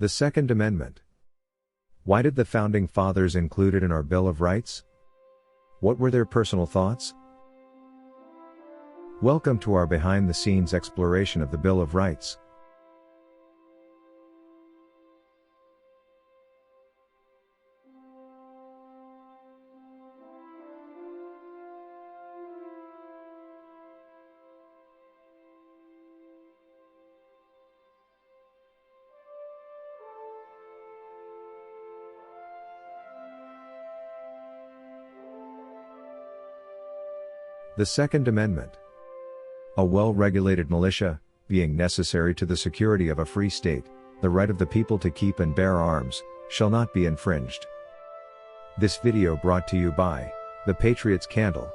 The Second Amendment. Why did the Founding Fathers include it in our Bill of Rights? What were their personal thoughts? Welcome to our behind-the-scenes exploration of the Bill of Rights. The Second Amendment. A well-regulated militia, being necessary to the security of a free state, the right of the people to keep and bear arms, shall not be infringed. This video brought to you by The Patriot's Candle.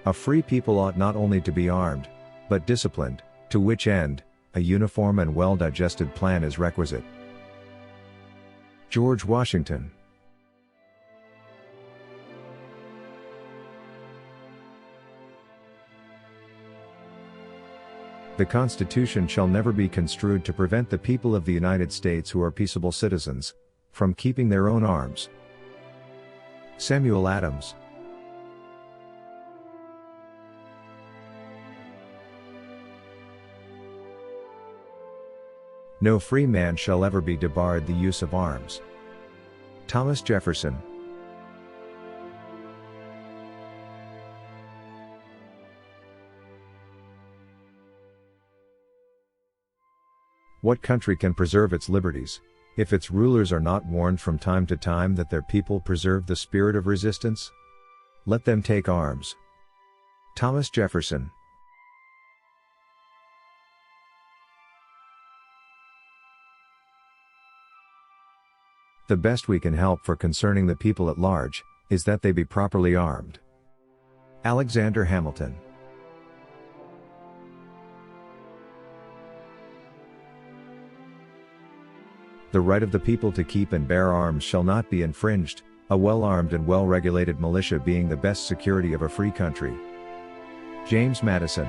A free people ought not only to be armed, but disciplined, to which end, a uniform and well-digested plan is requisite. George Washington. The Constitution shall never be construed to prevent the people of the United States who are peaceable citizens, from keeping their own arms. Samuel Adams. No free man shall ever be debarred the use of arms. Thomas Jefferson. What country can preserve its liberties, if its rulers are not warned from time to time that their people preserve the spirit of resistance? Let them take arms. Thomas Jefferson. The best we can help for concerning the people at large, is that they be properly armed. Alexander Hamilton. The right of the people to keep and bear arms shall not be infringed, a well-armed and well-regulated militia being the best security of a free country. James Madison.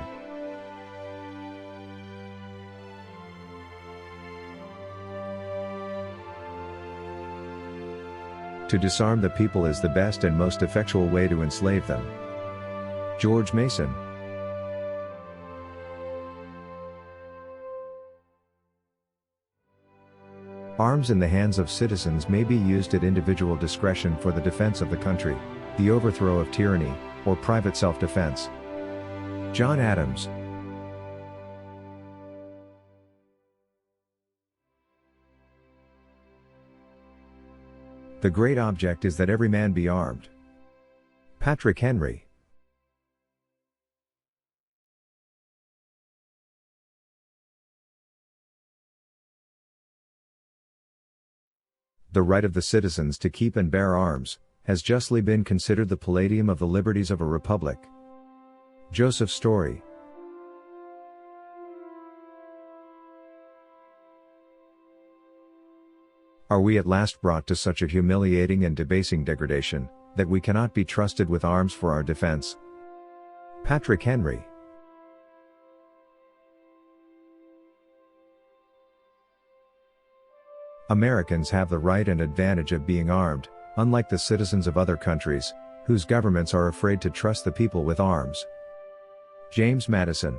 To disarm the people is the best and most effectual way to enslave them. George Mason. Arms in the hands of citizens may be used at individual discretion for the defense of the country, the overthrow of tyranny, or private self-defense. John Adams. The great object is that every man be armed. Patrick Henry. The right of the citizens to keep and bear arms, has justly been considered the palladium of the liberties of a republic. Joseph Story. Are we at last brought to such a humiliating and debasing degradation, that we cannot be trusted with arms for our defense? Patrick Henry. Americans have the right and advantage of being armed, unlike the citizens of other countries, whose governments are afraid to trust the people with arms. James Madison.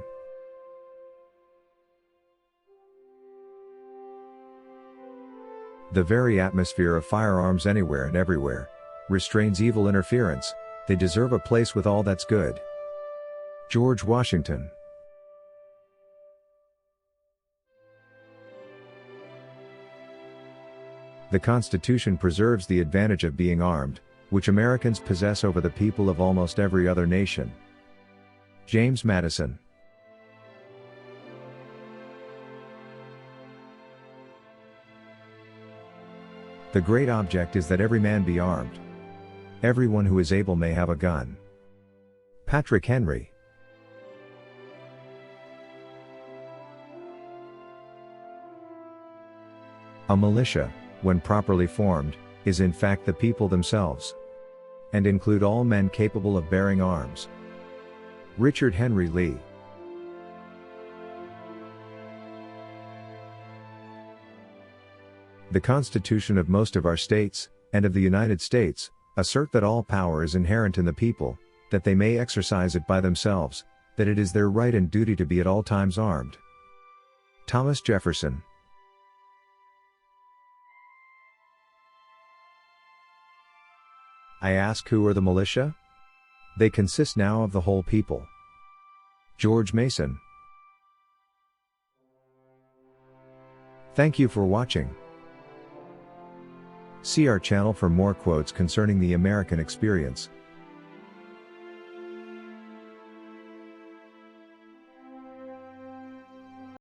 The very atmosphere of firearms anywhere and everywhere restrains evil interference. They deserve a place with all that's good. George Washington. The Constitution preserves the advantage of being armed, which Americans possess over the people of almost every other nation. James Madison. The great object is that every man be armed. Everyone who is able may have a gun. Patrick Henry. A militia, when properly formed, is in fact the people themselves, and include all men capable of bearing arms. Richard Henry Lee. The Constitution of most of our states, and of the United States, assert that all power is inherent in the people, that they may exercise it by themselves, that it is their right and duty to be at all times armed. Thomas Jefferson. I ask, who are the militia? They consist now of the whole people. George Mason. Thank you for watching. See our channel for more quotes concerning the American experience.